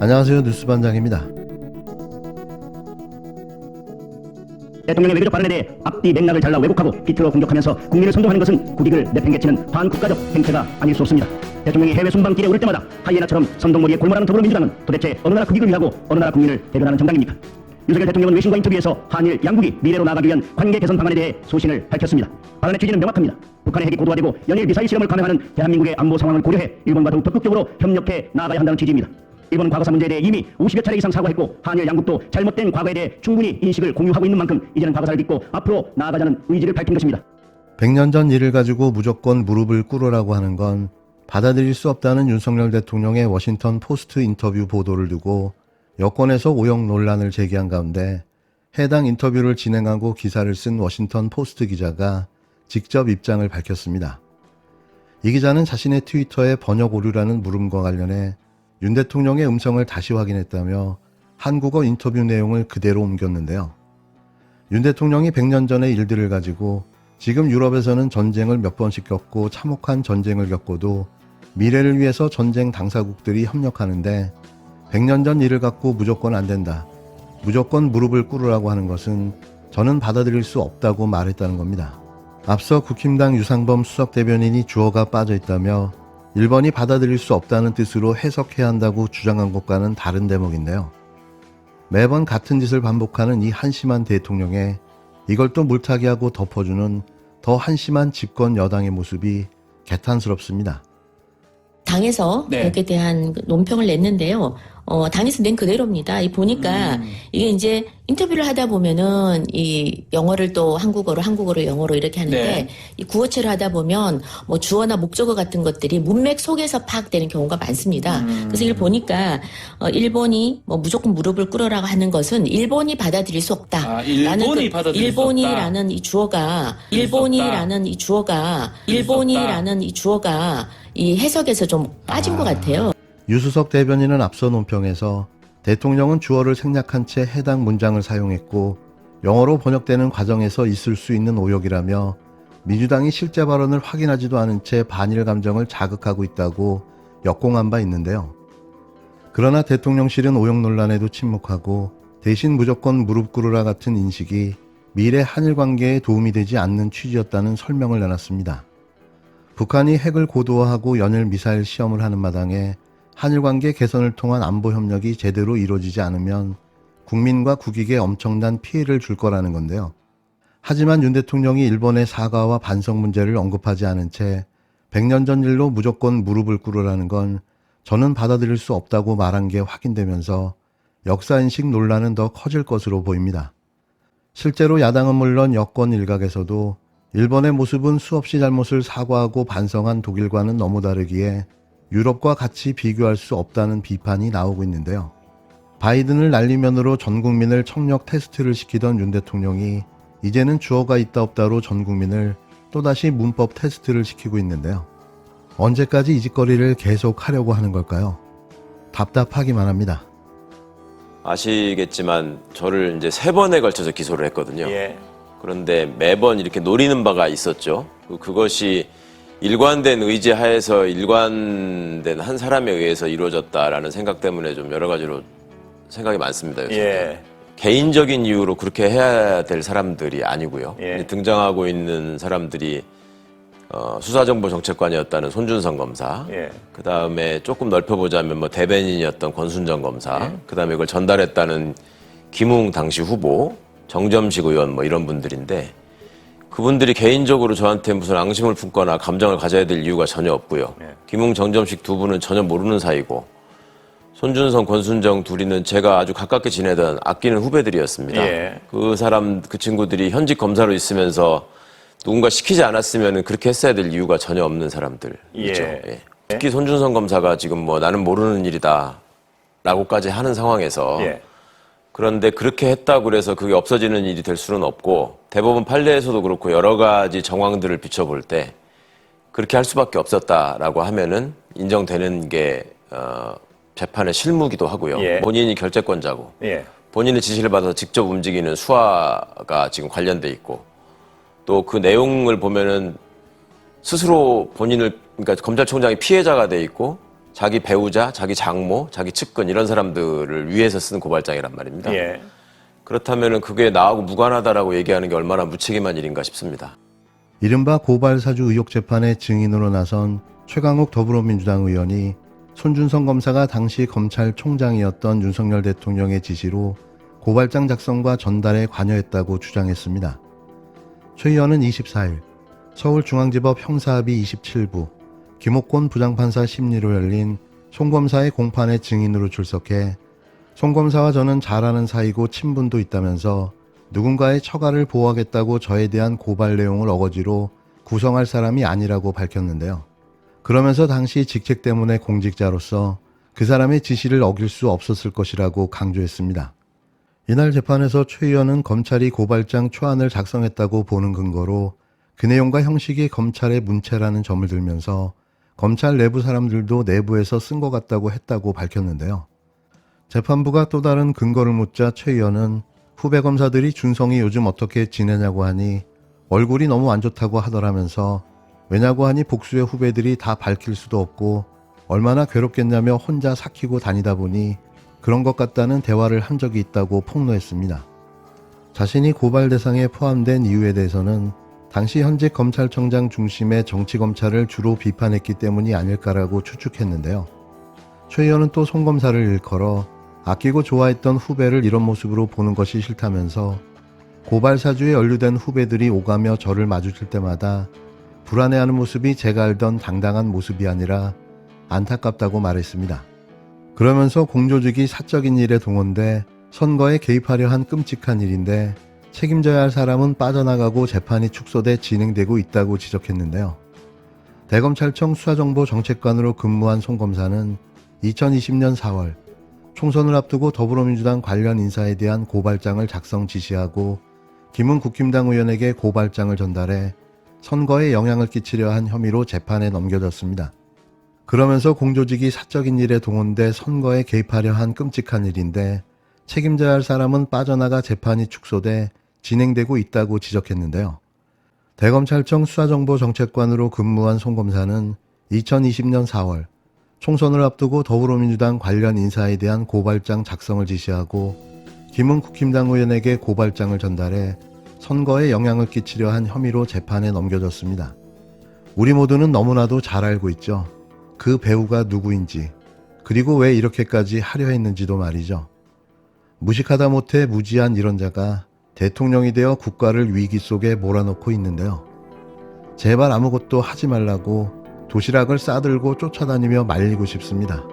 안녕하세요. 뉴스반장입니다. 대통령의 외교적 발언에 대해 앞뒤 맥락을 잘라 왜곡하고 비틀어 공격하면서 국민을 선동하는 것은 국익을 내팽개치는 반국가적 행태가 아닐 수 없습니다. 대통령이 해외 순방길에 오를 때마다 하이에나처럼 선동머리에 골몰하는 더불어민주당은 도대체 어느 나라 국익을 위하고 어느 나라 국민을 대변하는 정당입니까? 윤석열 대통령은 외신과 인터뷰에서 한일 양국이 미래로 나아가기 위한 관계 개선 방안에 대해 소신을 밝혔습니다. 발언의 취지는 명확합니다. 북한의 핵이 고도화되고 연일 미사일 실험을 감행하는 대한민국의 안보 상황을 고려해 일본과 더욱 적극적으로 협력해 나아가야 한다는 취지입니다. 일본은 과거사 문제에 대해 이미 50여 차례 이상 사과했고 한일 양국도 잘못된 과거에 대해 충분히 인식을 공유하고 있는 만큼 이제는 과거사를 딛고 앞으로 나아가자는 의지를 밝힌 것입니다. 100년 전 일을 가지고 무조건 무릎을 꿇으라고 하는 건 받아들일 수 없다는 윤석열 대통령의 워싱턴 포스트 인터뷰 보도를 두고 여권에서 오역 논란을 제기한 가운데 해당 인터뷰를 진행하고 기사를 쓴 워싱턴 포스트 기자가 직접 입장을 밝혔습니다. 이 기자는 자신의 트위터에 번역 오류라는 물음과 관련해 윤 대통령의 음성을 다시 확인했다며 한국어 인터뷰 내용을 그대로 옮겼는데요. 윤 대통령이 100년 전의 일들을 가지고 지금 유럽에서는 전쟁을 몇 번씩 겪고 참혹한 전쟁을 겪고도 미래를 위해서 전쟁 당사국들이 협력하는데 100년 전 일을 갖고 무조건 안 된다. 무조건 무릎을 꿇으라고 하는 것은 저는 받아들일 수 없다고 말했다는 겁니다. 앞서 국힘당 유상범 수석대변인이 주어가 빠져 있다며 일본이 받아들일 수 없다는 뜻으로 해석해야 한다고 주장한 것과는 다른 대목인데요. 매번 같은 짓을 반복하는 이 한심한 대통령의 이걸 또 물타기하고 덮어주는 더 한심한 집권 여당의 모습이 개탄스럽습니다. 당에서 여기에 대한 논평을 냈는데요. 당에서 낸 그대로입니다. 보니까 이게 이제 인터뷰를 하다 보면은 이 영어를 또 한국어를 영어로 이렇게 하는데 이 구어체를 하다 보면 뭐 주어나 목적어 같은 것들이 문맥 속에서 파악되는 경우가 많습니다. 그래서 이걸 보니까 일본이 뭐 무조건 무릎을 꿇으라고 하는 것은 일본이 받아들일 수 없다. 일본이 받아들일 수 없다. 일본이라는 이 주어가 이 해석에서 좀 빠진 것 같아요. 유수석 대변인은 앞서 논평에서 대통령은 주어를 생략한 채 해당 문장을 사용했고 영어로 번역되는 과정에서 있을 수 있는 오역이라며 민주당이 실제 발언을 확인하지도 않은 채 반일 감정을 자극하고 있다고 역공한 바 있는데요. 그러나 대통령실은 오역 논란에도 침묵하고 대신 무조건 무릎 꿇으라 같은 인식이 미래 한일 관계에 도움이 되지 않는 취지였다는 설명을 내놨습니다. 북한이 핵을 고도화하고 연일 미사일 시험을 하는 마당에 한일관계 개선을 통한 안보 협력이 제대로 이루어지지 않으면 국민과 국익에 엄청난 피해를 줄 거라는 건데요. 하지만 윤 대통령이 일본의 사과와 반성 문제를 언급하지 않은 채 100년 전 일로 무조건 무릎을 꿇으라는 건 저는 받아들일 수 없다고 말한 게 확인되면서 역사인식 논란은 더 커질 것으로 보입니다. 실제로 야당은 물론 여권 일각에서도 일본의 모습은 수없이 잘못을 사과하고 반성한 독일과는 너무 다르기에 유럽과 같이 비교할 수 없다는 비판이 나오고 있는데요. 바이든을 날리면으로 전 국민을 청력 테스트를 시키던 윤 대통령이 이제는 주어가 있다 없다로 전 국민을 또다시 문법 테스트를 시키고 있는데요. 언제까지 이 짓거리를 계속 하려고 하는 걸까요? 답답하기만 합니다. 아시겠지만 저를 이제 3번에 걸쳐서 기소를 했거든요. 그런데 매번 이렇게 노리는 바가 있었죠. 그것이 일관된 의지 하에서 일관된 한 사람에 의해서 이루어졌다라는 생각 때문에 좀 여러 가지로 생각이 많습니다. 요새. 개인적인 이유로 그렇게 해야 될 사람들이 아니고요. 등장하고 있는 사람들이 수사정보정책관이었다는 손준성 검사, 그 다음에 조금 넓혀보자면 뭐 대변인이었던 권순정 검사, 그 다음에 이걸 전달했다는 김웅 당시 후보, 정점식 의원 뭐 이런 분들인데 그분들이 개인적으로 저한테 무슨 앙심을 품거나 감정을 가져야 될 이유가 전혀 없고요. 김웅, 정점식 두 분은 전혀 모르는 사이고 손준성, 권순정 둘이는 제가 아주 가깝게 지내던 아끼는 후배들이었습니다. 그 친구들이 현직 검사로 있으면서 누군가 시키지 않았으면 그렇게 했어야 될 이유가 전혀 없는 사람들이죠. 특히 손준성 검사가 지금 뭐 나는 모르는 일이다 라고까지 하는 상황에서 그런데 그렇게 했다고 그래서 그게 없어지는 일이 될 수는 없고 대법원 판례에서도 그렇고 여러 가지 정황들을 비춰볼 때 그렇게 할 수밖에 없었다라고 하면은 인정되는 게 재판의 실무기도 하고요. 본인이 결재권자고 본인의 지시를 받아서 직접 움직이는 수사가 지금 관련돼 있고 또 그 내용을 보면은 스스로 본인을 그러니까 검찰총장이 피해자가 돼 있고 자기 배우자, 자기 장모, 자기 측근 이런 사람들을 위해서 쓰는 고발장이란 말입니다. 그렇다면 그게 나하고 무관하다라고 얘기하는 게 얼마나 무책임한 일인가 싶습니다. 이른바 고발사주 의혹 재판의 증인으로 나선 최강욱 더불어민주당 의원이 손준성 검사가 당시 검찰총장이었던 윤석열 대통령의 지시로 고발장 작성과 전달에 관여했다고 주장했습니다. 최 의원은 24일 서울중앙지법 형사합의 27부 김옥곤 부장판사 심리로 열린 송 검사의 공판의 증인으로 출석해 송 검사와 저는 잘 아는 사이고 친분도 있다면서 누군가의 처가를 보호하겠다고 저에 대한 고발 내용을 어거지로 구성할 사람이 아니라고 밝혔는데요. 그러면서 당시 직책 때문에 공직자로서 그 사람의 지시를 어길 수 없었을 것이라고 강조했습니다. 이날 재판에서 최 의원은 검찰이 고발장 초안을 작성했다고 보는 근거로 그 내용과 형식이 검찰의 문체라는 점을 들면서 검찰 내부 사람들도 내부에서 쓴 것 같다고 했다고 밝혔는데요. 재판부가 또 다른 근거를 묻자 최 의원은 후배 검사들이 준성이 요즘 어떻게 지내냐고 하니 얼굴이 너무 안 좋다고 하더라면서 왜냐고 하니 복수의 후배들이 다 밝힐 수도 없고 얼마나 괴롭겠냐며 혼자 삭히고 다니다 보니 그런 것 같다는 대화를 한 적이 있다고 폭로했습니다. 자신이 고발 대상에 포함된 이유에 대해서는 당시 현직 검찰청장 중심의 정치검찰을 주로 비판했기 때문이 아닐까라고 추측했는데요. 최 의원은 또 송 검사를 일컬어 아끼고 좋아했던 후배를 이런 모습으로 보는 것이 싫다면서 고발 사주에 연루된 후배들이 오가며 저를 마주칠 때마다 불안해하는 모습이 제가 알던 당당한 모습이 아니라 안타깝다고 말했습니다. 그러면서 공조직이 사적인 일에 동원돼 선거에 개입하려 한 끔찍한 일인데 책임져야 할 사람은 빠져나가고 재판이 축소돼 진행되고 있다고 지적했는데요. 대검찰청 수사정보정책관으로 근무한 송 검사는 2020년 4월 총선을 앞두고 더불어민주당 관련 인사에 대한 고발장을 작성 지시하고 김웅 국힘당 의원에게 고발장을 전달해 선거에 영향을 끼치려 한 혐의로 재판에 넘겨졌습니다. 그러면서 공조직이 사적인 일에 동원돼 선거에 개입하려 한 끔찍한 일인데 책임져야 할 사람은 빠져나가 재판이 축소돼 진행되고 있다고 지적했는데요. 대검찰청 수사정보정책관으로 근무한 송 검사는 2020년 4월 총선을 앞두고 더불어민주당 관련 인사에 대한 고발장 작성을 지시하고 김웅 국힘당 의원에게 고발장을 전달해 선거에 영향을 끼치려 한 혐의로 재판에 넘겨졌습니다. 우리 모두는 너무나도 잘 알고 있죠. 그 배우가 누구인지, 그리고 왜 이렇게까지 하려 했는지도 말이죠. 무식하다 못해 무지한 이런 자가 대통령이 되어 국가를 위기 속에 몰아넣고 있는데요. 제발 아무것도 하지 말라고 도시락을 싸들고 쫓아다니며 말리고 싶습니다.